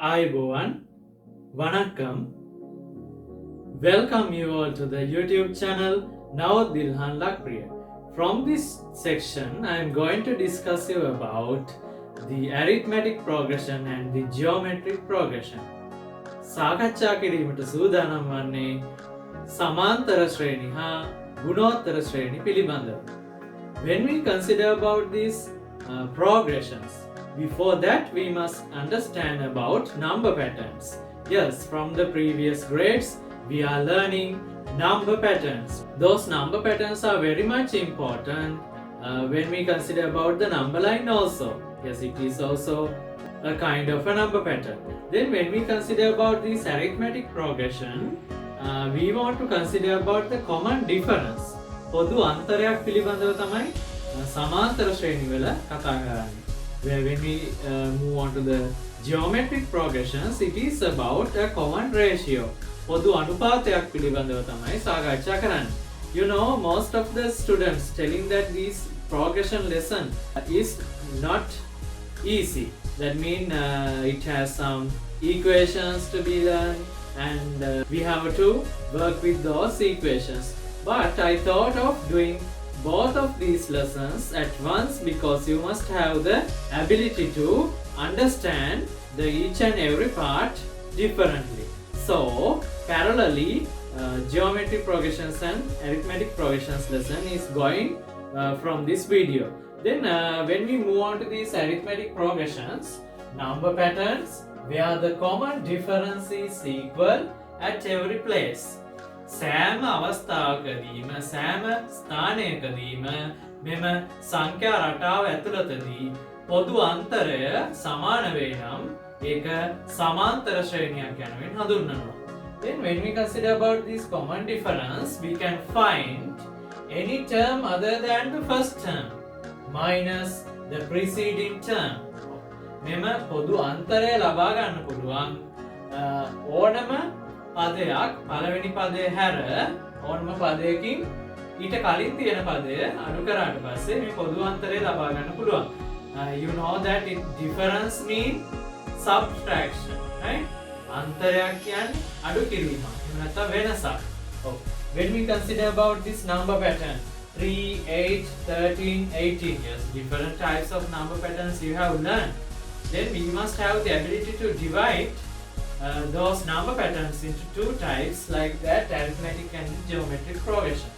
Ayubowan, Vanakkam. Welcome you all to the YouTube channel Nawad Dilhan Lakpriya. From this section, I am going to discuss you about the arithmetic progression and the geometric progression. සාකච්ඡා කිරීමට සූදානම් වන්නේ සමාන්තර ශ්‍රේණි හා ගුණෝත්තර ශ්‍රේණි පිළිබඳව. When we consider about these progressions, before that we must understand about number patterns. Yes, from the previous grades we are learning number patterns. Those number patterns are very much important when we consider about the number line also. Yes, it is also a kind of a number pattern. Then when we consider about this arithmetic progression, we want to consider about the common difference. පොදු අන්තරයක් පිළිබඳව තමයි සමාන්තර ශ්‍රේණි වල කතා කරන්නේ. When we move on to the geometric progressions, it is about a common ratio. පොදු අනුපාතයක් පිළිබඳව තමයි සාකච්ඡා කරන්නේ. You know, most of the students telling that this progression lesson is not easy. That means it has some equations to be learned and we have to work with those equations. But I thought of doing both of these lessons at once because you must have the ability to understand the each and every part differently. So parallelly, geometry progressions and arithmetic progressions lesson is going from this video. Then when we move on to these arithmetic progressions, number patterns where the common difference is equal at every place. සෑම අවස්ථාවකදීම සෑම ස්ථානයකදීම මෙම සංඛ්‍යා රටාව ඇතුළතදී පොදු අන්තරය සමාන වේ නම් ඒක සමාන්තර ශ්‍රේණියක් යනුවෙන් හඳුන්වනවා. Then when we consider about this common difference, we can find any term other than the first term minus the preceding term. මෙම පොදු අන්තරය ලබා ගන්න පුළුවන් ඕනම පදයක් පළවෙනි පදය හැර ඕනම පදයකින් ඊට කලින් තියෙන පදය අඩු කරාට පස්සේ මේ පොදු අන්තරය ලබා ගන්න පුළුවන්. You know that it difference mean subtraction, right? අන්තරයක් කියන්නේ අඩු කිරීමක්. එහෙම නැත්නම් වෙනසක්. When we consider about this number pattern 3, 8, 13, 18, yes, different types of number patterns you have learned. Then we must have the ability to divide those number patterns into two types like that, arithmetic and geometric progression.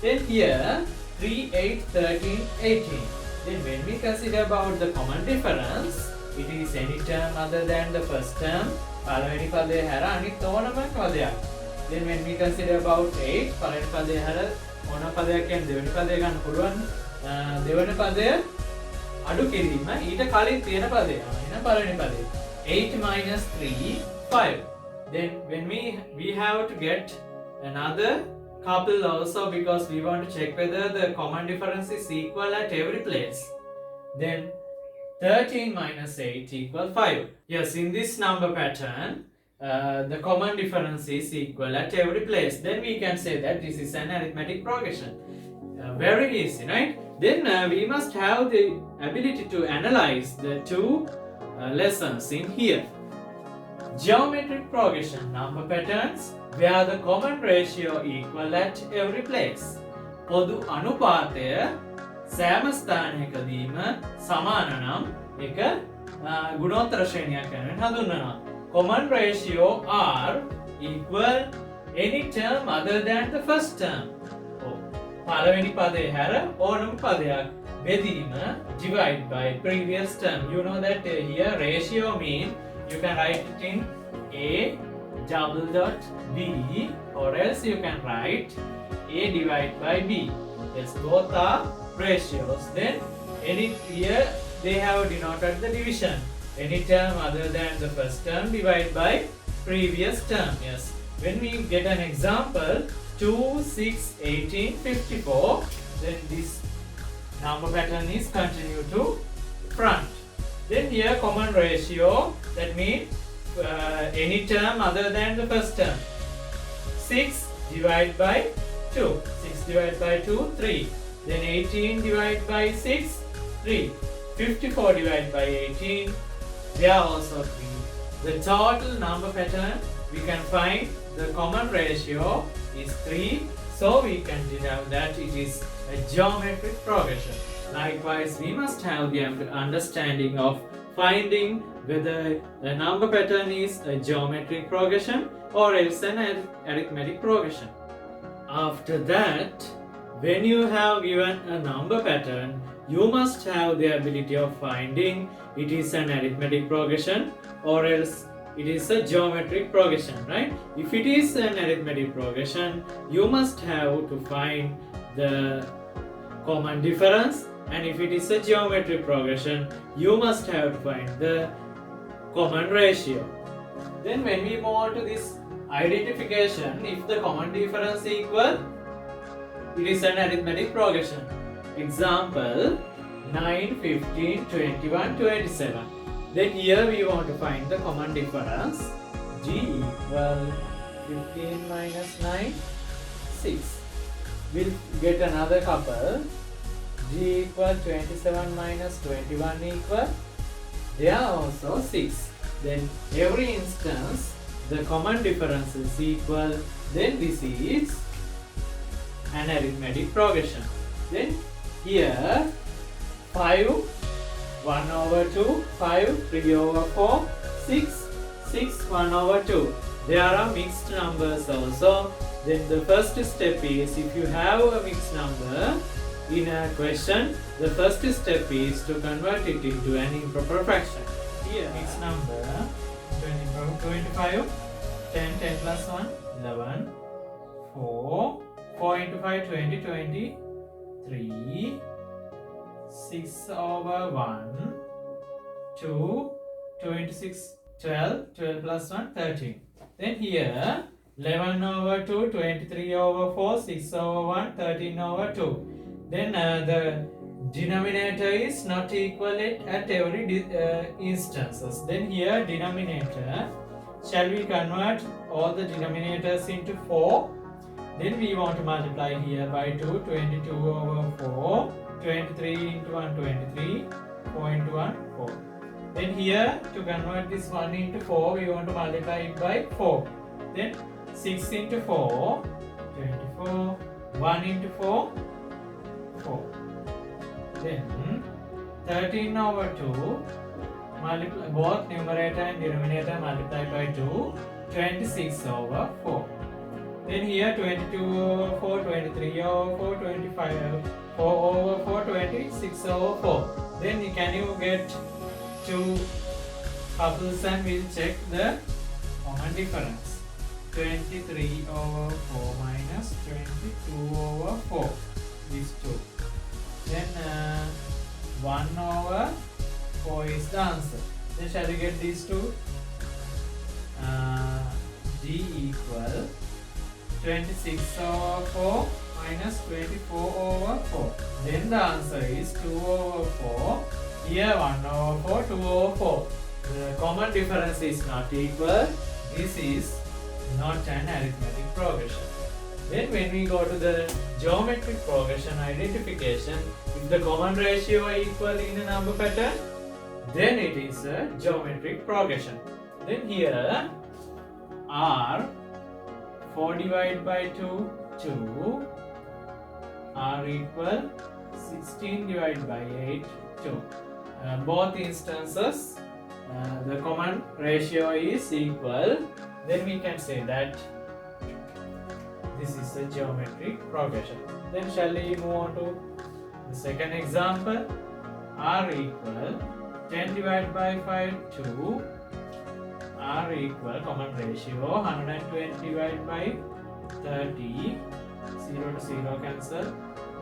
Then here 3, 8, 13, 18. Then when we consider about the common difference, it is any term other than the first term. පළවෙනි පදය හැර අනිත් ඕනම පදයක්. Then when we consider about 8, පළවෙනි පදය හැර ඕනම පදයක් කියන්නේ දෙවෙනි පදය ගන්න පුළුවන්. දෙවෙනි පදය අඩු කිරීම ඊට කලින් තියෙන පදය. එහෙනම් පළවෙනි පදය 8 minus 3, 5. Then when we have to get another couple also because we want to check whether the common difference is equal at every place. Then 13 minus 8 equal 5. Yes, in this number pattern, the common difference is equal at every place. Then we can say that this is an arithmetic progression. Very easy, right? Then we must have the ability to analyze the two lessons in here. Geometric progression number patterns where the common ratio equal at every place. පොදු අනුපාතය සෑම ස්ථානයකදීම සමාන නම් එක ගුණෝත්තර ශ්‍රේණියක් යනුවෙන් හඳුන්වනවා. Common ratio are equal any term other than the first term. පළවෙනි පදය හැර ඕනම පදයක් බෙදීම divide by previous term. You know that here ratio mean you can write it in A double dot B or else you can write A divided by B. Yes, both are ratios. Then any here they have denoted the division. Any term other than the first term divided by previous term. Yes. When we get an example 2, 6, 18, 54, then this number pattern is continue to front. Then here common ratio, that means any term other than the first term. 6 divided by 2. 6 divided by 2, 3. Then 18 divided by 6, 3. 54 divided by 18, there are also 3. the total number pattern, we can find the common ratio is 3. So we can denote that it is a geometric progression. Likewise, we must have the understanding of finding whether the number pattern is a geometric progression or else an arithmetic progression. After that, when you have given a number pattern, you must have the ability of finding it is an arithmetic progression or else it is a geometric progression, right? If it is an arithmetic progression, you must have to find the common difference, and if it is a geometric progression, you must have to find the common ratio. Then when we move on to this identification, if the common difference equal, it is an arithmetic progression. Example 9, 15, 21, 27. Then here we want to find the common difference. G equal 15 minus 9, 6. We'll get another couple. G equal 27 minus 21 equal, they are also 6. Then every instance the common difference is equal, then this is an arithmetic progression. Then here 5, 1 over 2, 5, 3 over 4, 6, 6, 1 over 2. There are mixed numbers also. Then the first step is, if you have a mixed number in a question, the first step is to convert it into an improper fraction. Here mixed number 25, 10, 10 plus 1, 11, 4, 4 into 5, 20, 23, 6 over 1, 2, 2 into 6, 12, 12 plus 1, 13. Then here 11 over 2, 23 over 4, 6 over 1, 13 over 2. Then the denominator is not equal at every instances. Then here denominator, shall we convert all the denominators into 4? Then we want to multiply here by 2, 22 over 4, 23 into 1, 23, 4 into 1, 4. Then here to convert this 1 into 4, we want to multiply it by 4. Then 6 into 4, 24, 1 into 4, 4. Then 13 over 2, multiply both numerator and denominator multiply by 2, 26 over 4. Then here 22 over 4, 23 over 4, 25 4 over 4, 26 over 4. Then can you get two couples and we'll check the common difference. 23 over 4 minus 22 over 4. These two. Then 1 over 4 is the answer. Then shall we get these two? D equal 26 over 4 minus 24 over 4. Then the answer is 2 over 4. Here 1 over 4, 2 over 4. The common difference is not equal. This is not an arithmetic progression. Then when we go to the geometric progression identification, if the common ratio are equal in a number pattern, then it is a geometric progression. Then here R 4 divided by 2, 2. R equal 16 divided by 8, 2. Both instances the common ratio is equal. Then we can say that this is a geometric progression. Then shall we move on to the second example? R equal 10 divided by 5, 2. R equal common ratio 120 divided by 30. 0 to 0 cancel.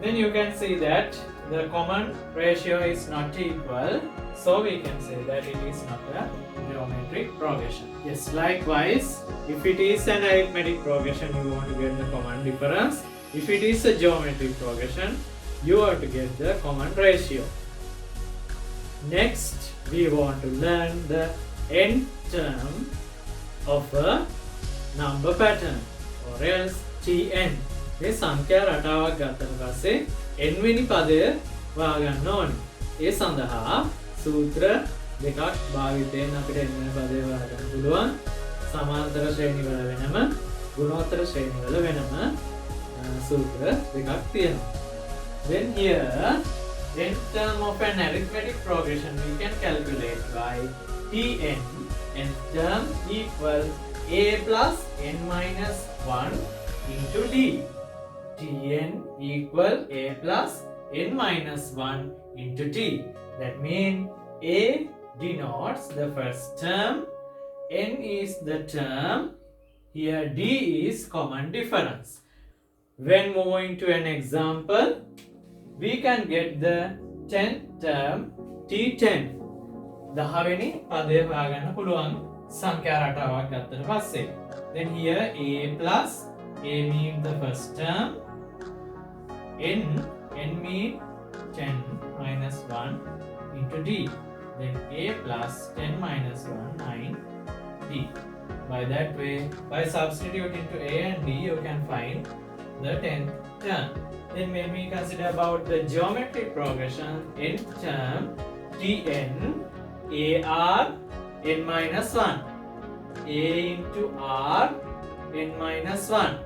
Then you can see that the common ratio is not equal. So we can say that it is not a geometric progression. Yes, likewise, if it is an arithmetic progression, you want to get the common difference. If it is a geometric progression, you have to get the common ratio. Next, we want to learn the n term of a number pattern or else Tn. මේ සංඛ්‍යා රටාවක් ගත්තට පස්සේ n වෙනි පදය හොයාගන්න ඕනේ. ඒ සඳහා සූත්‍ර දෙකක් භාවිතයෙන් අපිට n වෙන පදේ හොයාගන්න පුළුවන්. සමාන්තර ශ්‍රේණිවල වෙනම ගුණෝත්තර ශ්‍රේණිවල වෙනම සූත්‍ර දෙකක් තියෙනවා. Then here in term of an arithmetic progression we can calculate by Tn n term equal a plus n minus 1 into d. Tn equal a plus n minus 1 into d. That means a denotes the first term, n is the term, here d is common difference. When moving to an example, we can get the 10th term T10. දහවෙනි පදය හොයාගන්න පුළුවන් සංඛ්‍යා රටාවක් ගත්තට පස්සේ. Then here a plus a means the first term, n mean 10 minus 1 into d. Then a plus 10 minus 1 9 d. By that way, by substituting to a and d, you can find the 10th term. Then when we consider about the geometric progression, nth term Tn ar n minus 1, a into r n minus 1,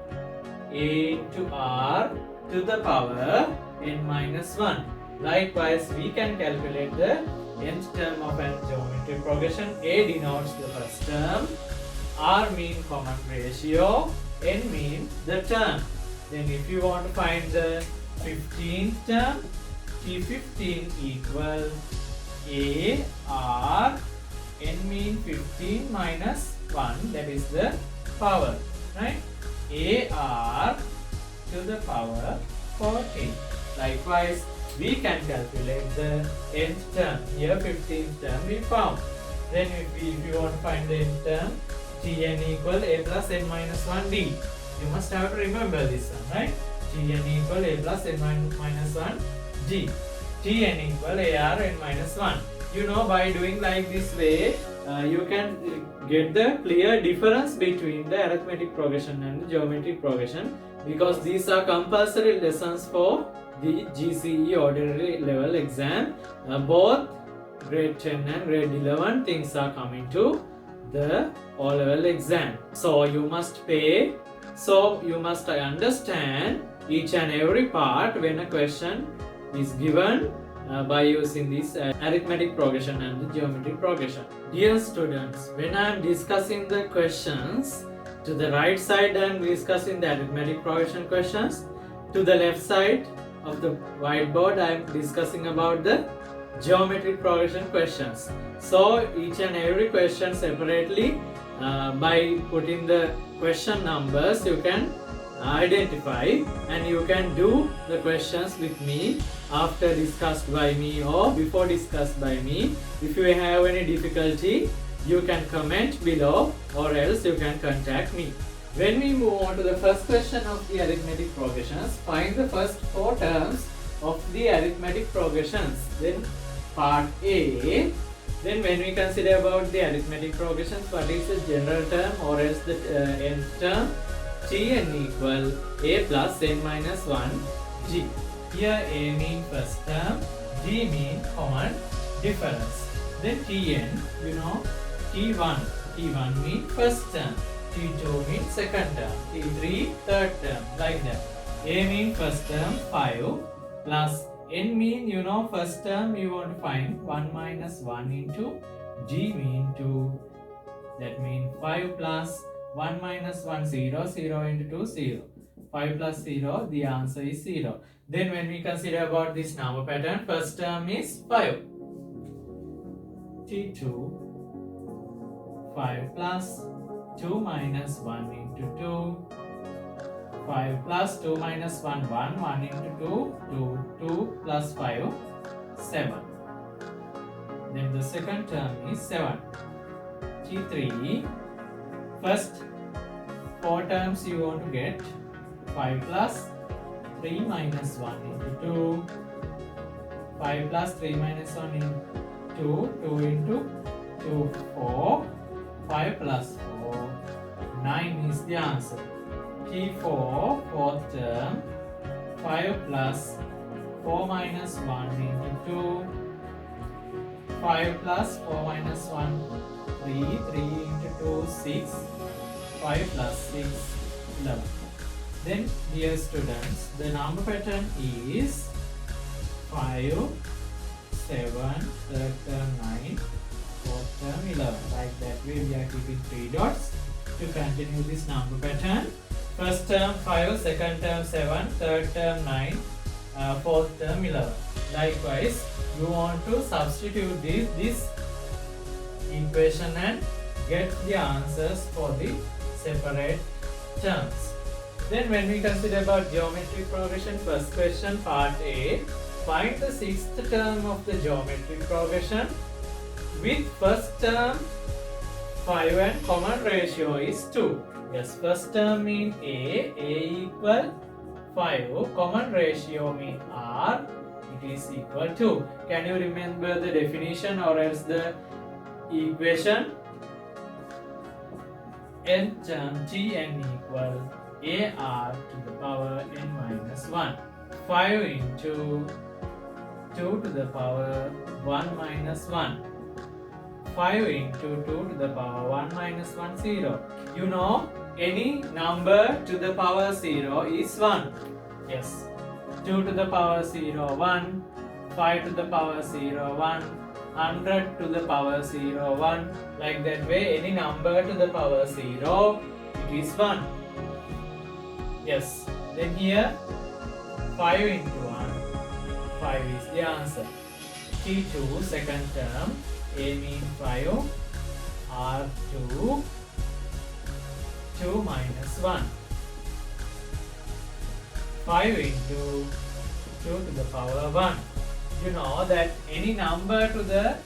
a into r to the power n minus 1. Likewise, we can calculate the nth term of a geometric progression. A denotes the first term, r mean common ratio, n mean the term. Then if you want to find the 15th term, T15 equal a r n mean 15 minus 1, that is the power, right? A r to the power 14. Likewise, we can calculate the nth term. Here 15th term we found. Then if you want to find the nth term, Tn equal a plus n minus 1 d. You must have to remember this one, right? Tn equal a plus n minus 1 g. Tn equal ar n minus 1. You know, by doing like this way, you can get the clear difference between the arithmetic progression and the geometric progression, because these are compulsory lessons for the GCE ordinary level exam. Both grade 10 and grade 11 things are coming to the O-level exam. So you must pay. So you must understand each and every part when a question is given by using this arithmetic progression and the geometric progression. Dear students, when I am discussing the questions, to the right side I am discussing the arithmetic progression questions. To the left side of the whiteboard I am discussing about the geometric progression questions. So each and every question separately, by putting the question numbers, you can identify and you can do the questions with me after discussed by me or before discussed by me. If you have any difficulty, you can comment below or else you can contact me. When we move on to the first question of the arithmetic progressions, find the first 4 terms of the arithmetic progressions. Then part A. Then when we consider about the arithmetic progressions, what is the general term or else the nth term? Tn equal a plus n minus 1 g. Here a mean first term, g mean common difference. Then Tn, you know, T1 mean first term, T2 mean second term, T3 third term, like that. A mean first term 5 plus n mean, you know, first term you want to find 1 minus 1 into g mean 2. That means 5 plus 1 minus 1 0, 0 into 2 0. 5 plus 0, the answer is 0. Then when we consider about this number pattern, first term is 5. T2 5 plus 2 minus 1 into 2. 5 plus 2 minus 1 1 into 2 2 plus 5 7. Then the second term is 7. T3 first 4 terms you want to get 5 plus 3 minus 1 into 2. 5 plus 3 minus 1 into 2 into 2 4. 5 plus 4 9 is the answer. T4 fourth term 5 plus 4 minus 1 into 2. 5 plus 4 minus 1, 3. 3 into 2, 6. 5 plus 6, 11. Then, dear students, the number pattern is 5, 7, third term 9, fourth term 11. Like that way, we are keeping 3 dots to continue this number pattern. First term 5, second term 7, third term 9, fourth term 11. Likewise, you want to substitute this equation and get the answers for the separate terms. Then when we consider about geometric progression, first question part A, find the sixth term of the geometric progression with first term 5 and common ratio is 2. Yes, first term mean A equal 5, common ratio mean R, it is equal to. Can you remember the definition or else the equation? N term Tn equal AR to the power n minus 1. 5 into 2 to the power 1 minus 1. 5 into 2 to the power 1 minus 1, 0. You know, any number to the power 0 is 1. Yes. 2 to the power 0, 1. 5 to the power 0, 1. 100 to the power 0, 1. Like that way, any number to the power 0, it is 1. Yes. Then here, 5 into 1, 5 is the answer. T2, second term, A mean 5, R2, 2 minus 1. 5 into 2 to the power 1. You know that any number to the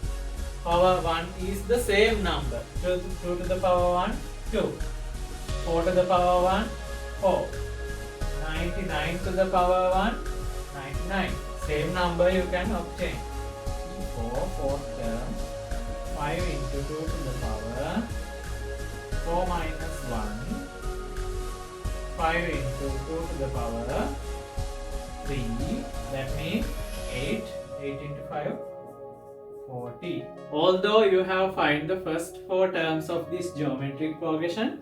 power 1 is the same number. 2 to the power 1, 2. 4 to the power 1, 4. 99 to the power 1, 99. Same number you can obtain. 4, fourth term. 5 into 2 to the power 4 minus 1. 5 into 2 to the power 3. That means 8. 8 into 5, 40. Although you have find the first 4 terms of this geometric progression,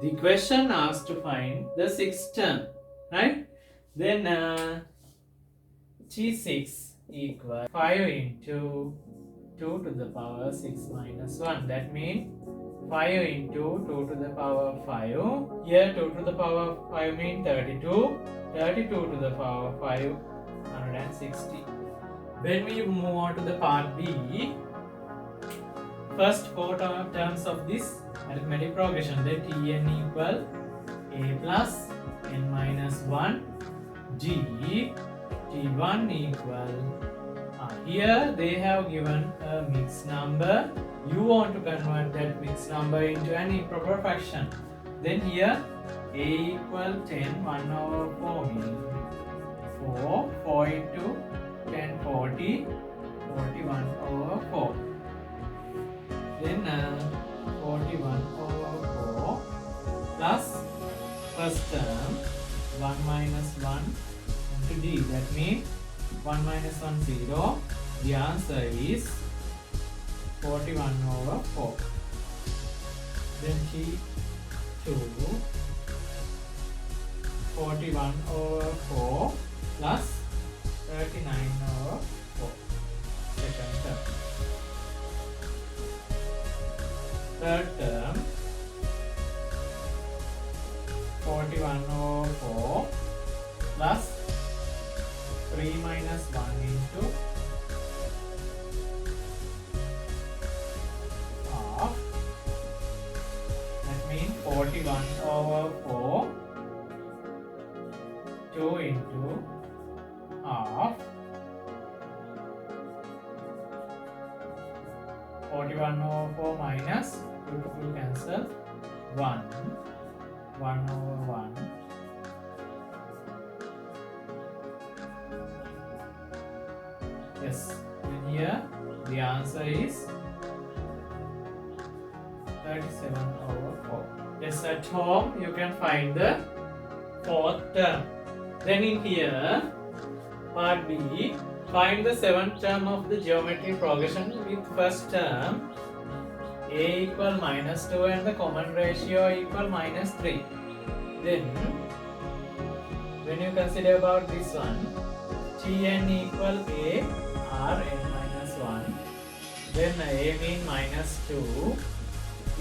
the question asks to find the sixth term, right? Then T6 equal 5 into 2 to the power 6 minus 1. That means 5 into 2 to the power 5. Here 2 to the power 5 means 32. 32 to the power 5, 160. When we move on to the part B, first 4 terms of this arithmetic progression, then Tn equal A plus n minus 1 G, T1 equal, here they have given a mixed number. You want to convert that mixed number into an improper fraction. Then here A equal 10, 1 over 4 means 4, 4 into 10, 40, 41 over 4. Then 41 over 4 plus first term 1 minus 1 into D. That means 1 minus 1, 0. The answer is 41 over 4. Then T2, 41 over 4 plus 39 over 4. Second term. Third term, 41 over 4 plus 3 minus 1 into half. That means 41 over 4, 2 into half. 41 over 4 minus 2 to 2 cancel. 1. 1 over 1. Yes. And here the answer is 37 over 4. Yes, at home you can find the fourth term. Then in here, part B, Find the seventh term of the geometry progression with first term a equal minus 2 and the common ratio equal minus 3. Then when you consider about this one, Tn equal a r n minus 1, then a mean minus 2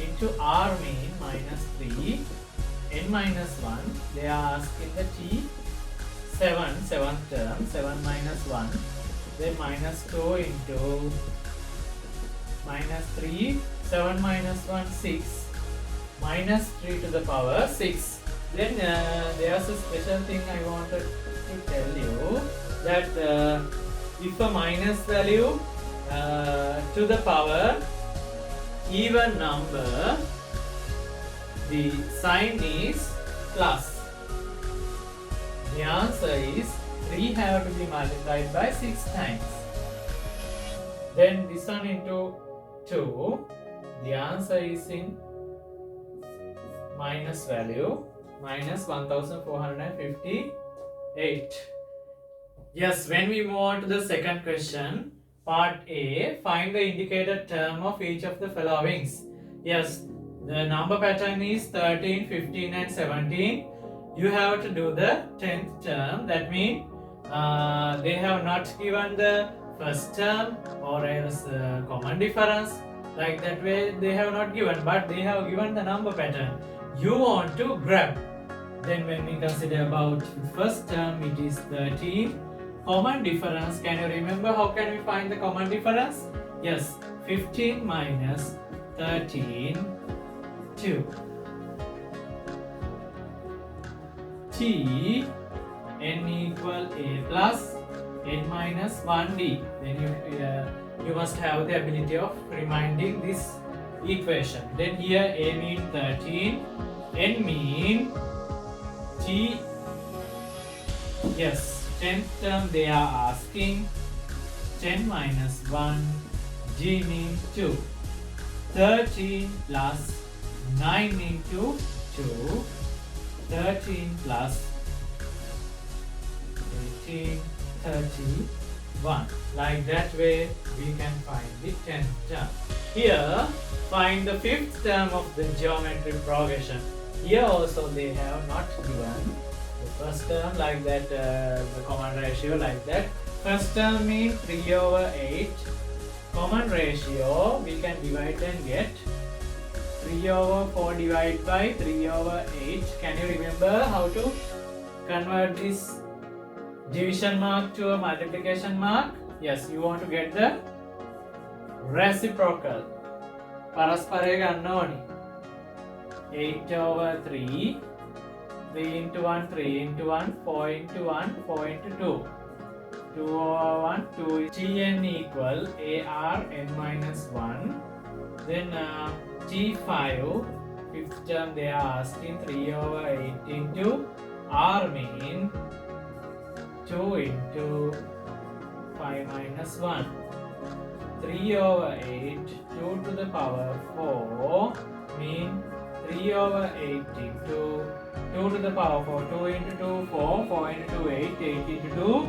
into r mean minus 3, n minus 1, they are asking the seventh term, 7 minus 1, then minus 2 into minus 3, 7 minus 1, 6, minus 3 to the power 6. Then there's a special thing I wanted to tell you, that if a minus value to the power even number, the sign is plus. The answer is 3 have to be multiplied by 6 times. Then this one into 2, the answer is in minus value, minus 1458. Yes, when we move on to the second question, part A, find the indicated term of each of the following. Yes, the number pattern is 13, 15 and 17. You have to do the 10th term. That means they have not given the first term or else common difference. Like that way they have not given, but they have given the number pattern. You want to grab. Then when we consider about first term, it is 13. Common difference, can you remember how can we find the common difference? Yes, 15 minus 13, 2. T n equal a plus n minus 1d. Then you must have the ability of reminding this equation. Then here a mean 13, n mean t. Yes, 10th term they are asking 10 minus 1, g mean 2. 13 plus 9 into 2, 13 plus 18, 31. Like that way we can find the 10th term. Here find the 5th term of the geometry progression. Here also they have not given the first term like that, the common ratio like that. First term means 3 over 8. Common ratio we can divide and get 3 over 4 divided by 3 over 8. Can you remember how to convert this division mark to a multiplication mark? Yes, you want to get the reciprocal. Parasparaya ganna oni. 8 over 3, 3 into 1, 3 into 1, 4 into 1, 4 into 2. 2 over 1, 2 is Tn equal AR n minus 1. Then T5, 5th term they are asking 3 over 8 into R mean 2 into 5 minus 1. 3 over 8, 2 to the power 4 mean 3 over 8 into 2 to the power 4. 2 into 2, 4. 4 into 2, 8. 8 into 2,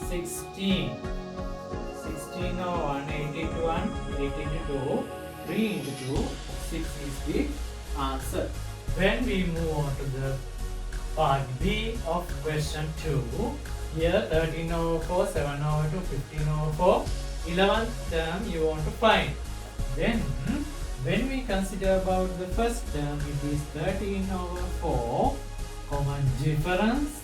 16. 16 over 1. 8 into 1. 8 into 2. 3 into 2. 6 is the answer. When we move on to the part B of question 2, here 13 over 4, 7 over 2, 15 over 4. 11th term you want to find. Then when we consider about the first term, it is 13 over 4, common difference,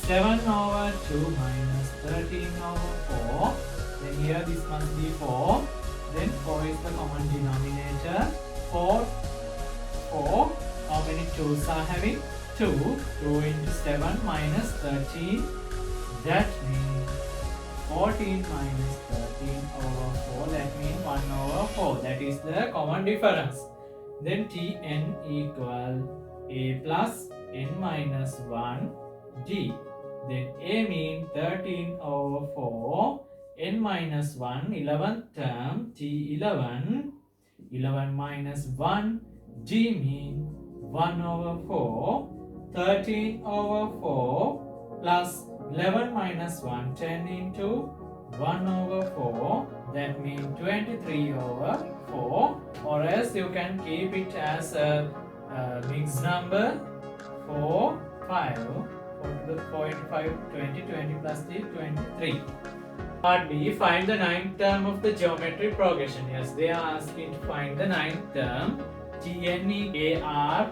7 over 2 minus 13 over 4. Then here this must be 4. Then 4 is the common denominator. 4, 4. How many 2's are having? 2. 2 into 7 minus 13. That means 14 minus 13 over 4, that means 1 over 4. That is the common difference. Then Tn equal a plus n minus 1 d. Then a mean 13 over 4, n minus 1, 11th term, T11, 11 minus 1, d mean 1 over 4, 13 over 4 plus 11 minus 1, 10 into 1 over 4, that means 23 over 4, or else you can keep it as a mixed number 4, 5, 4 to the 4 into 5, 20, 20 plus 3, 23. Part B, find the ninth term of the geometric progression. Yes, they are asking to find the ninth term. Tn AR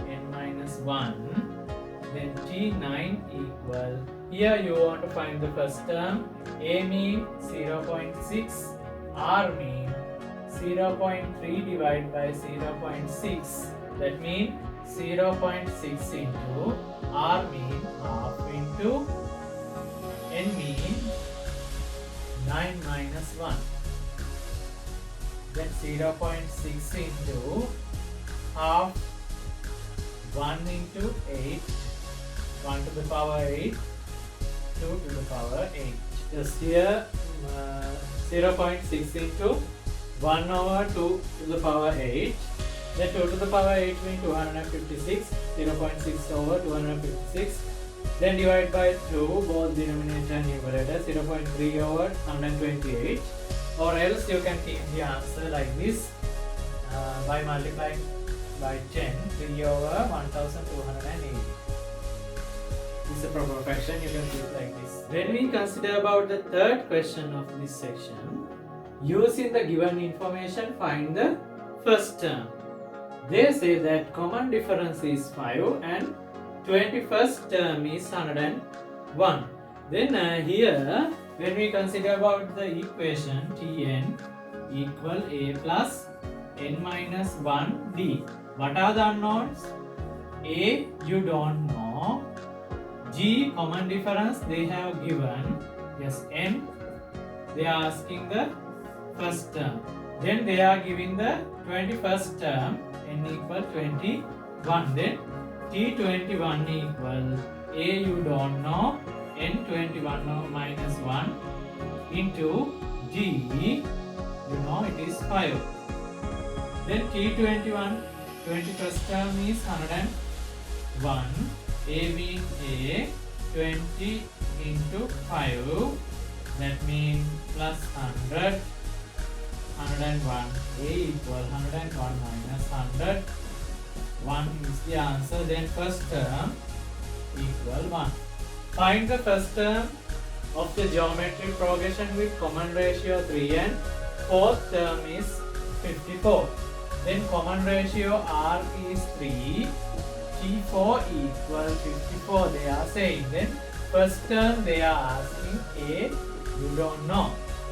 n minus 1, then T9 equal, here you want to find the first term. A mean 0.6, R mean 0.3 divided by 0.6, that means 0.6 into R mean half into N mean 9 minus 1, then 0.6 into half 1 into 8, 1 to the power 8, 2 to the power 8. Just here 0.6 into 1 over 2 to the power 8, then 2 to the power 8 means 256, 0.6 over 256, then divide by 2, both denominator and numerator, 0.3 over 128, or else you can keep the answer like this by multiplying by 10, 3 over 1280. This is a proper fraction, you can keep it like this. When we consider about the third question of this section, using the given information, find the first term. They say that common difference is 5 and 21st term is 101. Then here, when we consider about the equation Tn equal A plus n minus 1 d. What are the unknowns? A, you don't know. G, common difference they have given. Yes, n, they are asking the first term. Then they are giving the 21st term, n equal 21. Then T21 equal A, you don't know, n 21 minus 1 into G, you know it is 5. Then T21, 21st term is 101. A means A, 20 into 5, that means plus 100, 101. A equal 101 minus 100, 1 is the answer. Then first term equal 1. Find the first term of the geometric progression with common ratio 3 and fourth term is 54. Then common ratio R is 3. T4 equal 54 they are saying. Then first term they are asking A, you don't know.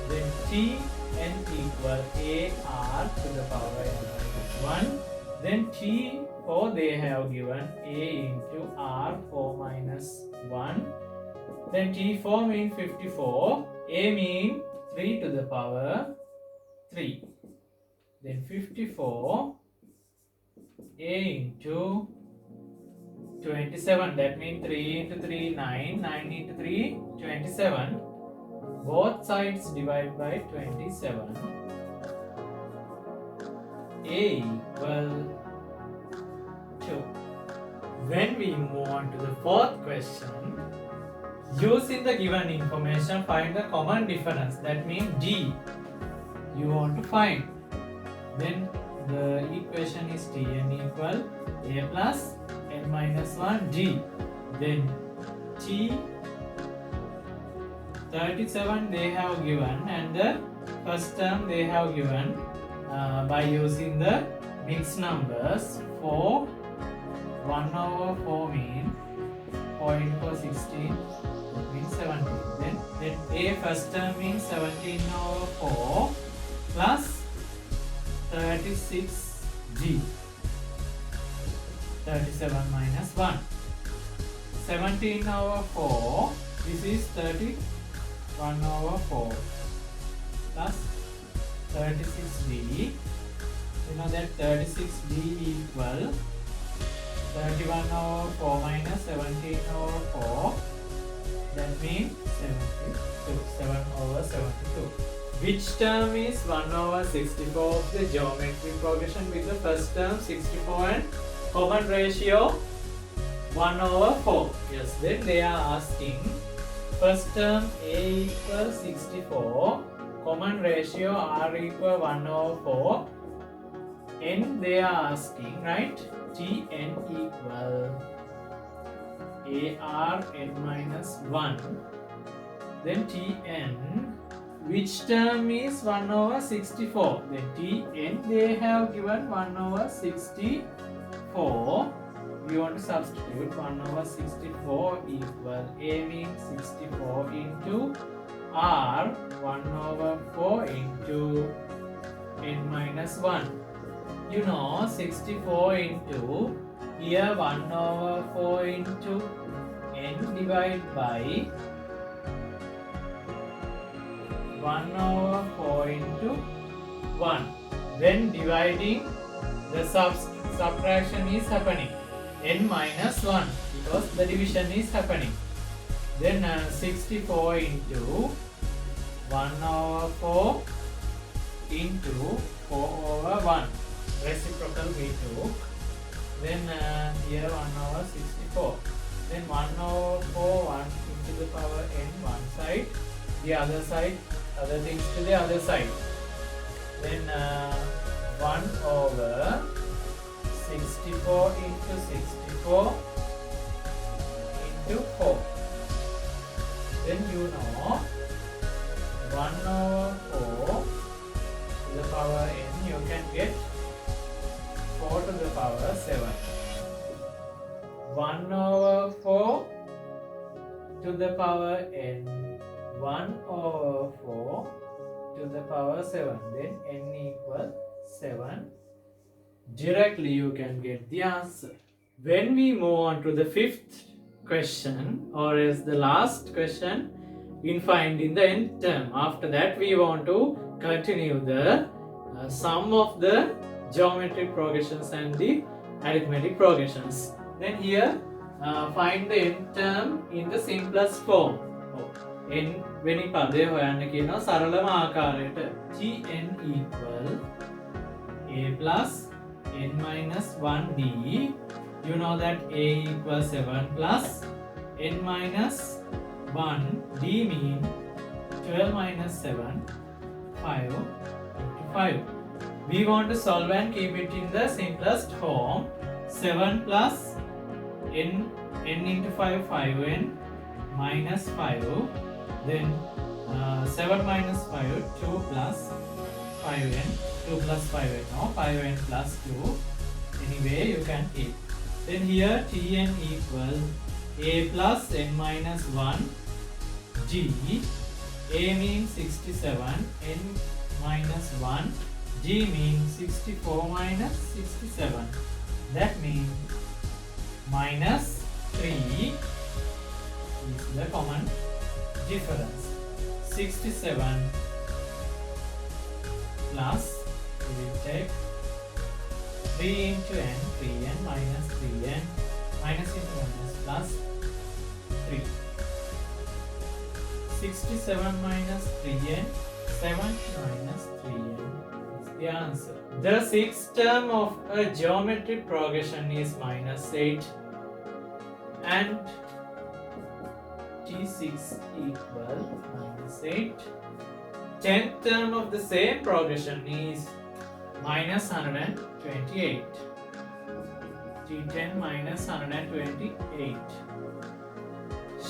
Then T n equal A R to the power n minus 1. Then T4 they have given A into R 4 minus 1. Then T4 means 54. A means 3 to the power 3. Then 54 A into 27, that means 3 into 3 9, 9 into 3 27. Both sides divide by 27. A equal 2. When we move on to the fourth question, using the given information, find the common difference, that means D you want to find. Then the equation is Tn equal A plus n minus 1 d. Then T 37 they have given, and the first term they have given by using the mixed numbers. 4, 1 over 4 means 4 into 4 16, that means 17. Then A first term means 17 over 4 plus 36g. 37 minus 1. 17 over 4, this is 31 over 4 plus 36d. You know that 36d equal 31 over 4 minus 17 over 4, that means 72, 7 over 72. Which term is 1 over 64 of the geometric progression with the first term 64 and common ratio 1 over 4. Yes, then they are asking first term a equals 64, common ratio r equal 1 over 4, n they are asking, right? Tn equal ar n minus 1, then Tn, which term is 1 over 64? Then Tn they have given 1 over 64. We want to substitute 1 over 64 equal a means 64 into r 1 over 4 into n minus 1. You know 64 into here 1 over 4 into n divided by 1 over 4 into 1. When dividing, the subtraction is happening. N minus 1 because the division is happening. Then 64 into 1 over 4 into 4 over 1. Reciprocal we took. Then here 1 over 64. Then 1 over 4, 1 into the power n one side. The other side, other things to the other side. Then 1 over 64 into 64 into 4. Then you know 1 over 4 to the power n, you can get 4 to the power 7. 1 over 4 to the power n, 1 over 4 to the power 7. Then n equal 7. Directly you can get the answer. When we move on to the fifth question, or as the last question in finding the nth term, after that we want to continue the sum of the geometric progressions and the arithmetic progressions. Then here find the nth term in the simplest form. n වෙනි පදය හොයන්න කියනවා සරලම ආකාරයට. Tn equal a plus n minus 1d. You know that a equals 7 plus n minus 1 d mean 12 minus 7, 5 into 5. We want to solve and keep it in the simplest form. 7 plus n into 5, 5n minus 5. Then 7 minus 5, 2 plus 5n, 2 plus 5n, no, 5n plus 2. Anyway, you can keep. Then here Tn equal a plus n minus 1 g. A means 67, n minus 1, g means 64 minus 67. That means minus 3 is the common difference. 67 plus, we will take 3 into n, 3n minus 3n, minus into minus plus 3. 67 minus 3n, 7 minus 3n is the answer. The sixth term of a geometric progression is minus 8 and T6 equal minus 8. 10th term of the same progression is minus 128. T10 minus 128.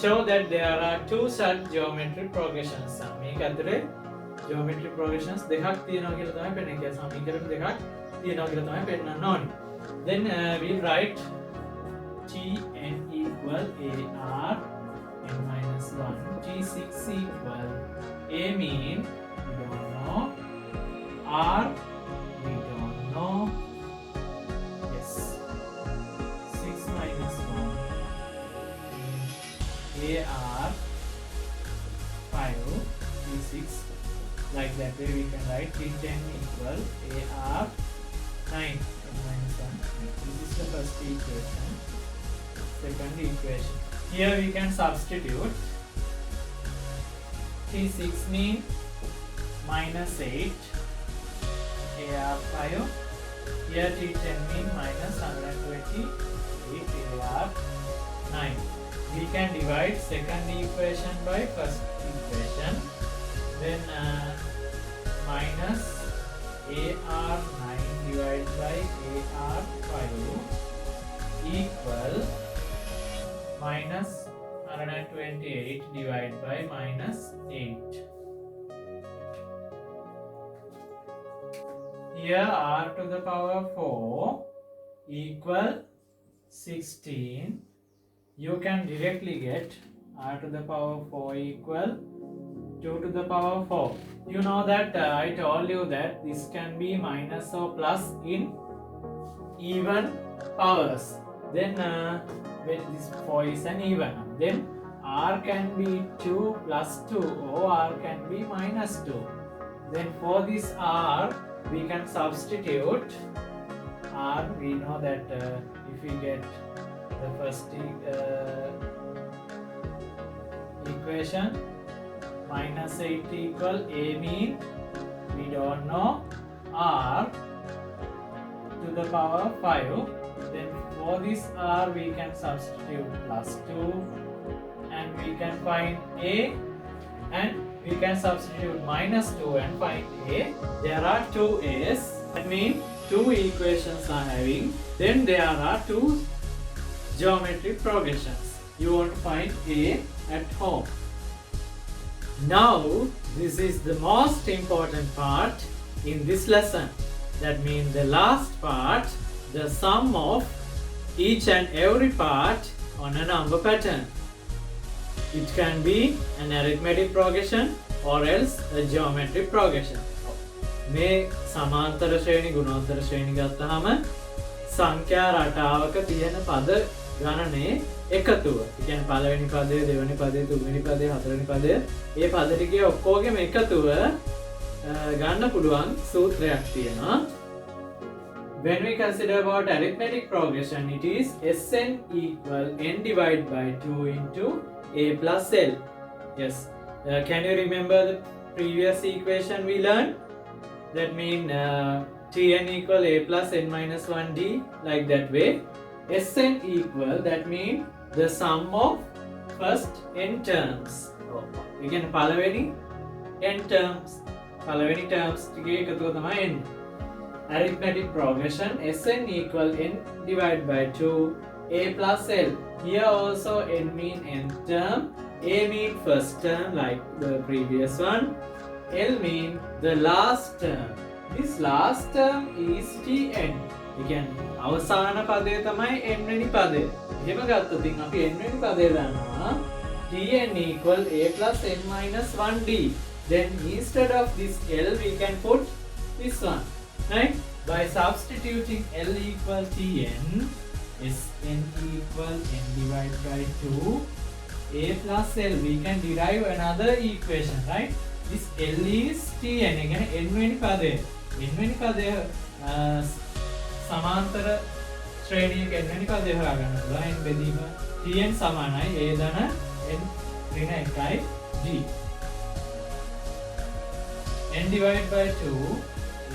Show that there are two such geometric progressions. මේක අතරේ geometric progressions දෙකක් තියෙනවා කියලා තමයි පෙන්නන්නේ. කියන්නේ සමීකරණ දෙකක් තියෙනවා කියලා තමයි පෙන්නන්න ඕනේ. Then we'll write Tn equal AR n minus 1. T6 equal A mean we don't know, R we don't know. Yes, 6 minus 1 AR 5 T6. Like that way we can write T10 equal AR 9 n minus 1. This is the first equation. Second equation. Here we can substitute. T6 mean minus 8 AR 5. Here T10 mean minus 128 AR 9. we can divide second equation by first equation. Then minus AR9 divided by AR5 equal minus 128 divided by minus 8. Here r to the power 4 equal 16. You can directly get r to the power 4 equal 2 to the power 4. You know that I told you that this can be minus or plus in even powers. Then when this 4 is an even, then r can be 2 plus 2 or r can be minus 2. Then for this r we can substitute r. We know that if we get the first equation, minus 8 equal a mean we don't know, r to the power 5. Then for this r we can substitute plus 2 and we can find a, and we can substitute minus 2 and find a. There are two a's, that means two equations are having. Then there are two geometric progressions. You want to find a at home. Now this is the most important part in this lesson. That means the last part, the sum of each and every part on a number pattern. It can be an arithmetic progression or else a geometric progression. මේ සමාන්තර ශ්‍රේණි ගුණෝත්තර ශ්‍රේණි ගත්තාම සංඛ්‍යා රටාවක තියෙන පද ගණනේ එකතුව. ඒ කියන්නේ පළවෙනි පදය, දෙවෙනි පදය, තුන්වෙනි පදය, හතරවෙනි පදය, ඒ පද ටිකේ ඔක්කොගෙම එකතුව ගන්න පුළුවන් සූත්‍රයක් තියෙනවා. When we consider about arithmetic progression, it is Sn equal n divided by 2 into a plus l. Yes. Can you remember the previous equation we learned? That means Tn equal a plus n minus 1d, like that way. Sn equal, that means the sum of first n terms. Again, palaveni n terms. Palaveni terms tige ekatuwa thamai n. Arithmetic progression, Sn equal n divided by 2 a plus l. Here also n mean nth term, a mean first term like the previous one, l mean the last term. This last term is Tn. Again, අවසාන පදය තමයි n වෙනි පදය. එහෙම ගත්තොත් අපි n වෙනි පදය දානවා Tn equal a plus n minus 1d. Then instead of this l we can put this one, right? By substituting l equal Tn, Sn equal n divided by 2 a plus l, we can derive another equation, right? This l is Tn. Again, n වෙනි පදය. n වෙනි පදය සමාන්තර ශ්‍රේණියක n වෙනි පදය හොයාගන්න පුළුවන්. n බෙදීම Tn සමානයි a ධන n ඍණ 1යි g. n divided by 2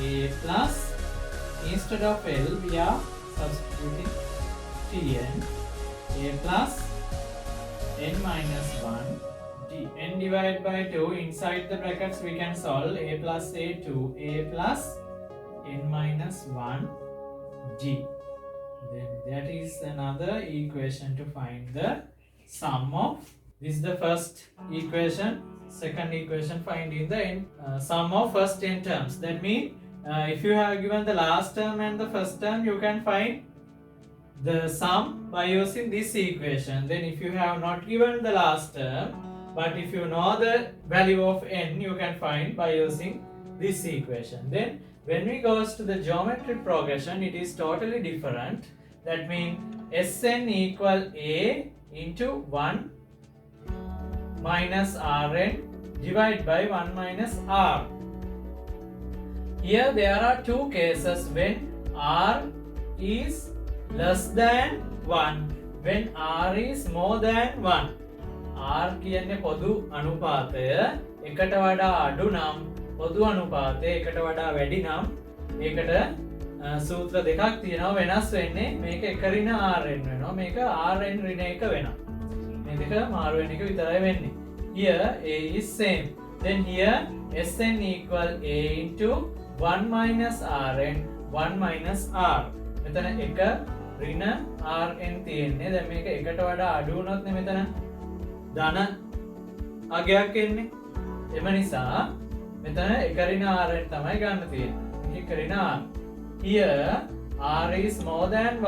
a plus, instead of l we are substituting Tn, a plus n minus 1 d. n divided by 2, inside the brackets we can solve a plus a 2 a plus n minus 1 g. Then that is another equation to find the sum of. This is the first equation. Second equation, finding the sum of first n terms. That means if you have given the last term and the first term, you can find the sum by using this equation. Then if you have not given the last term, but if you know the value of n, you can find by using this equation. Then when we goes to the geometric progression, it is totally different. That means Sn equal a into 1 minus Rn divided by 1 minus R. Here there are two cases when R is less than 1, when R is more than 1. R කියන්නේ පොදු අනුපාතය, එකට වඩා අඩු නම් පොදු අනුපාතය, එකට වඩා වැඩි නම් ඒකට සූත්‍ර දෙකක් තියෙනවා. වෙනස් වෙන්නේ මේක 1 ඍණ Rn වෙනවා, මේක Rn ඍණ 1 වෙනවා. මේ දෙක මාරු වෙන එක විතරයි වෙන්නේ. Here a is same. Then here Sn equal a into 1 minus Rn 1 minus R. මෙතන එක ඍණ Rn තියෙන්නේ. දැන් මේක එකට වඩා අඩු වුණොත් නේ මෙතන ධන අගයක් එන්නේ. එම නිසා මෙතන එක ඍණ Rn තමයි ගන්න තියෙන්නේ. එක ඍණ R. Here R is more than 1.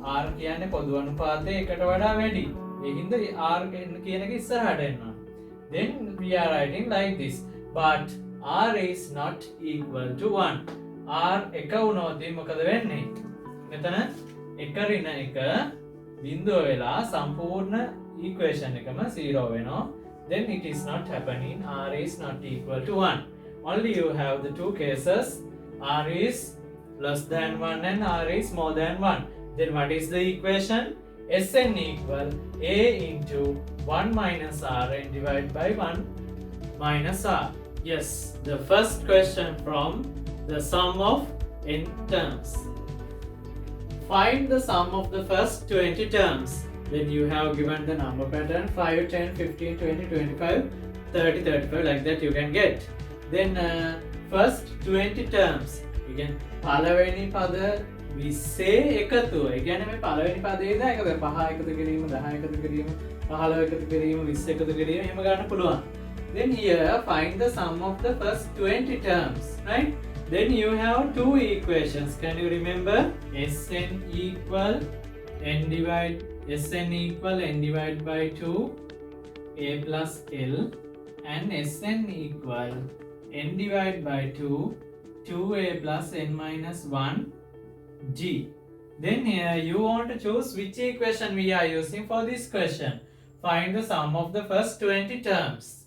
R කියන්නේ පොදු අනුපාතය එකට වඩා වැඩි. ඒ හින්දා R කියන එක ඉස්සරහට එනවා. Then we are writing like this. But R is not equal to 1. R එක වුණොත් මොකද වෙන්නේ? මෙතන එක ඍණ එක බිඳුව වෙලා සම්පූර්ණ equation එකම 0 වෙනවා. Then it is not happening. R is not equal to 1. Only you have the two cases. R is less than 1 and R is more than 1. Then what is the equation? Sn equal a into 1 minus Rn divided by 1 minus R. Yes, the first question from the sum of n terms. Find the sum of the first 20 terms. Then you have given the number pattern 5, 10, 15, 20, 25, 30, 35 like that you can get. Then first 20 terms. You can පළවෙනි පද 20 එකතුව. ඒ කියන්නේ මේ පළවෙනි පදේ ඉඳන් එකද 5 එකතු කිරීම 10 එකතු කිරීම 15 එකතු කිරීම 20 එකතු කිරීම එහෙම ගන්න පුළුවන්. Then here find the sum of the first 20 terms, right? Then you have two equations. Can you remember? Sn equal n divided by 2 a plus L and Sn equal n divided by 2 2a plus n minus 1 g. Then here you want to choose which equation we are using for this question. Find the sum of the first 20 terms.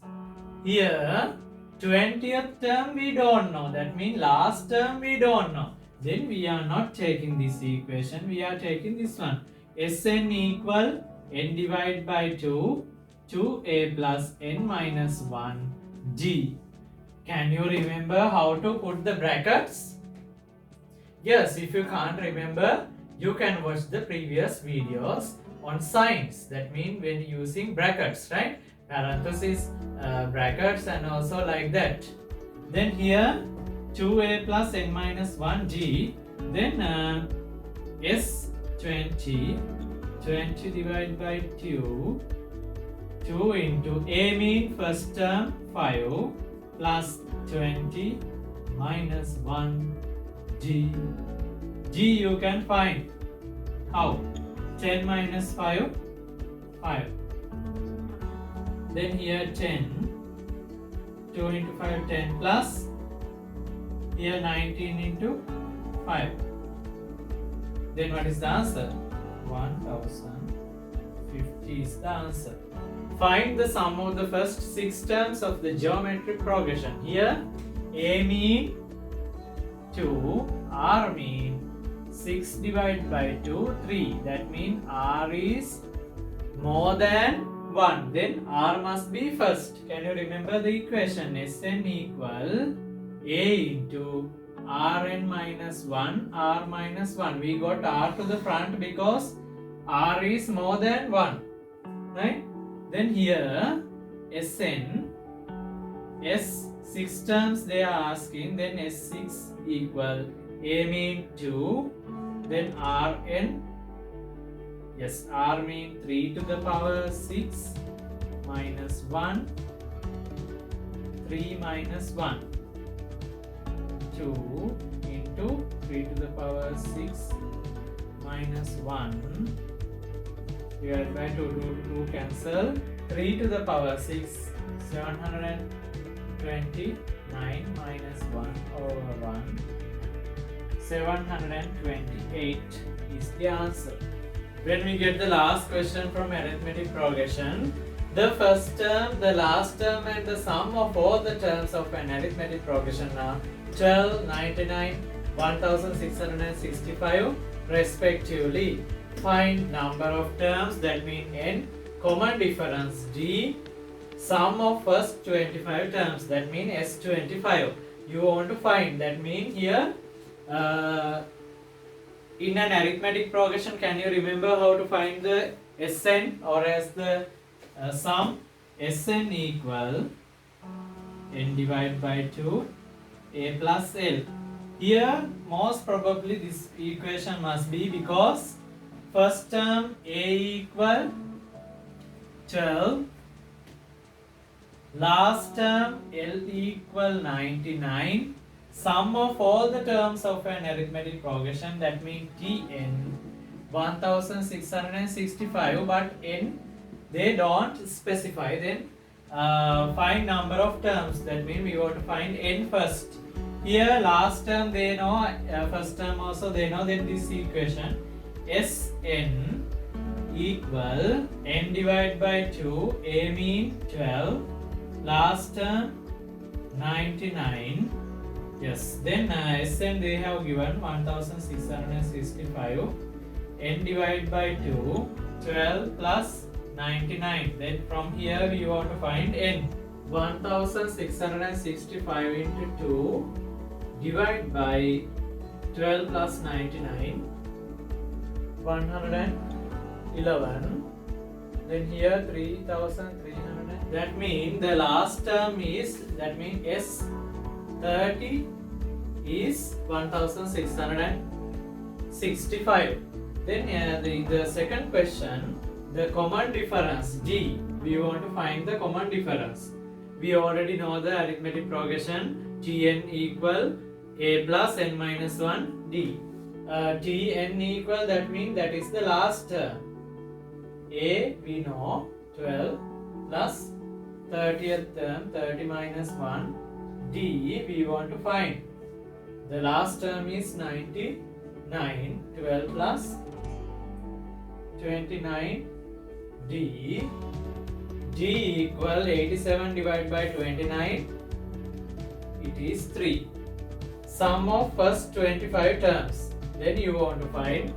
Here 20th term we don't know. That means last term we don't know. Then we are not taking this equation. We are taking this one. Sn equal n divided by 2 2a plus n minus 1 g. Can you remember how to put the brackets? Yes, if you can't remember, you can watch the previous videos on signs. That means when using brackets, right? Parenthesis, brackets and also like that. Then here 2a plus n minus 1 g. Then S20 20 divided by 2 2 into a mean first term 5 plus 20 minus 1 g. G you can find. How? 10 minus 5 5. Then here 10 2 into 5 10 plus here 19 into 5. Then what is the answer? 1050 is the answer. Find the sum of the first 6 terms of the geometric progression. Here a mean 2, R mean 6 divided by 2 3. That means R is more than 1. Then R must be first. Can you remember the equation? Sn equal a into Rn minus 1 R minus 1. We got R to the front because R is more than 1, right? Then here Sn S 6 terms they are asking. Then S6 equal a mean 2. Then Rn, yes, R mean 3 to the power 6 minus 1 3 minus 1 2 into 3 to the power 6 minus 1 divided by 2 cancel 3 to the power 6 729 minus 1 over 1 728 is the answer. When we get the last question from arithmetic progression, the first term, the last term and the sum of all the terms of an arithmetic progression are 12, 99, 1665 respectively. Find number of terms, that means n, common difference d, sum of first 25 terms, that means S25. You want to find, that means here in an arithmetic progression, can you remember how to find the Sn or as the sum Sn equal n divided by 2 a plus l. Here most probably this equation must be, because first term a equal 12, last term l equal 99, sum of all the terms of an arithmetic progression, that means Tn 1665, but n they don't specify. Then find number of terms, that means we want to find n first. Here last term they know, first term also they know. Then this equation Sn equal n divided by 2, a mean 12, last term 99. Yes, then Sn they have given 1665, n divided by 2, 12 plus 99. Then from here we want to find n. 1665 into 2 divided by 12 plus 99, 111. Then here 3300. That means the last term is, that means S30 is 1665. Then the second question, the common difference D, we want to find the common difference. We already know the arithmetic progression Tn equal a plus n minus 1 d. Tn equal, that means that is the last term. A we know 12 plus 30th term 30 minus 1. D we want to find. The last term is 99. 12 plus 29. D equal 87 divided by 29. It is 3. Sum of first 25 terms. Then you want to find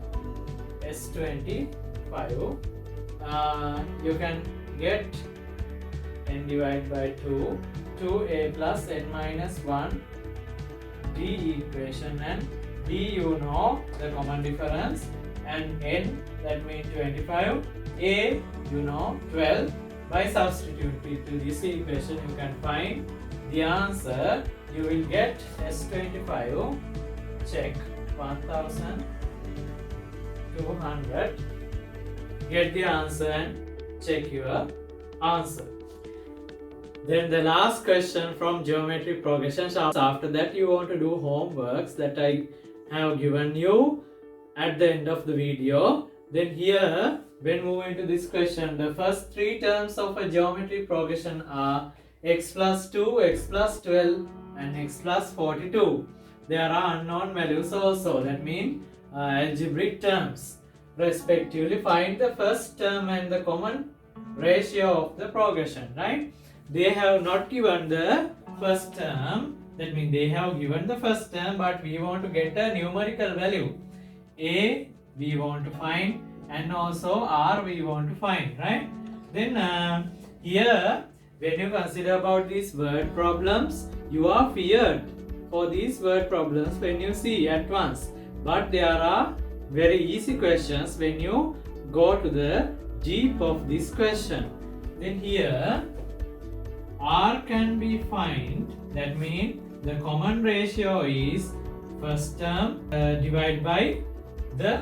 S25. You can get n divided by 2, 2a plus n minus 1 d equation, and d you know the common difference, and n that means 25, a you know 12. By substituting to this equation you can find the answer. You will get S25, check 1200, get the answer and check your answer. Then the last question from geometry progressions. After that you want to do homeworks that I have given you at the end of the video. Then here, when moving to this question, the first three terms of a geometry progression are x plus 2, x plus 12 and x plus 42. There are unknown values also, that means algebraic terms. Respectively, find the first term and the common ratio of the progression, right? They have not given the first term, that means they have given the first term, but we want to get a numerical value. A we want to find, and also R we want to find, right? Then here, when you consider about these word problems, you are feared for these word problems when you see at once. But there are very easy questions when you go to the deep of this question. Then here, R can be find, that means the common ratio is first term divided by the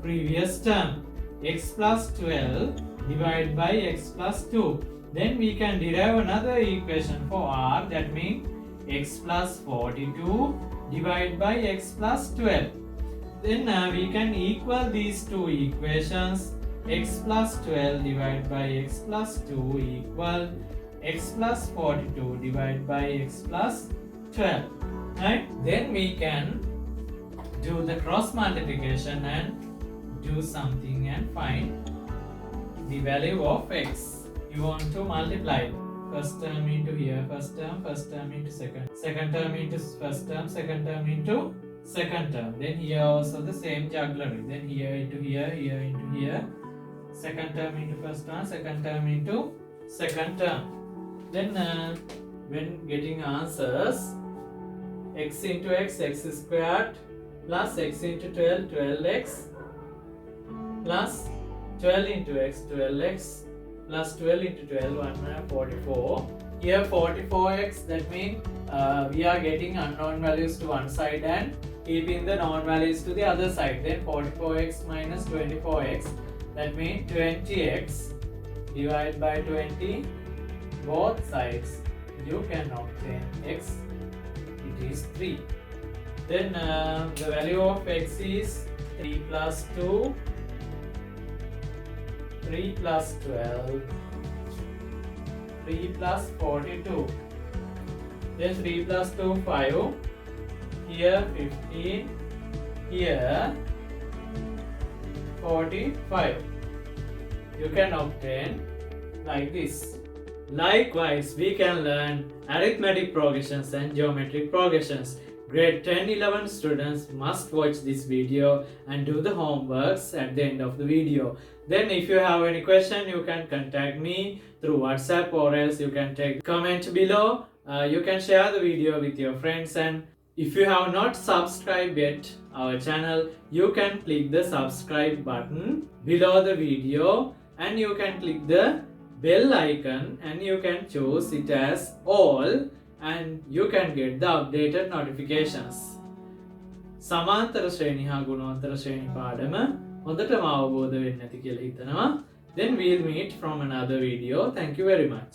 previous term, x plus 12 divided by x plus 2. Then we can derive another equation for R, that means x plus 42 divided by x plus 12. Then we can equal these two equations. X plus 12 divided by x plus 2 equal x plus 42 divided by x plus 12. Right? Then we can do the cross multiplication and do something and find the value of x. You want to multiply first term into here, first term into second term into first term, second term into second term. Then here also the same jugglery. Then here into here, here into here, second term into first term, second term into second term. Then when getting answers, x into x, x squared plus x into 12, 12x plus 12 into x, 12x plus 12 into 12, 144. Here 44x, that means we are getting unknown values to one side and keeping the known values to the other side. Then 44x minus 24x, that means 20x divided by 20, both sides you can obtain x, it is 3. Then the value of x is 3 plus 2, 3 plus 12, 3 plus 42. Then 3 plus 2, 5. Here 15. Here 45. You can obtain like this. Likewise, we can learn arithmetic progressions and geometric progressions. Grade 10-11 students must watch this video and do the homeworks at the end of the video. Then if you have any question, you can contact me through WhatsApp, or else you can take comment below. You can share the video with your friends, and if you have not subscribed yet our channel, you can click the subscribe button below the video, and you can click the bell icon and you can choose it as all, and you can get the updated notifications. සමාන්තර ශ්‍රේණි හා ගුණෝත්තර ශ්‍රේණි පාඩම හොඳටම අවබෝධ වෙන්න ඇති කියලා හිතනවා. Then we'll meet from another video. Thank you very much.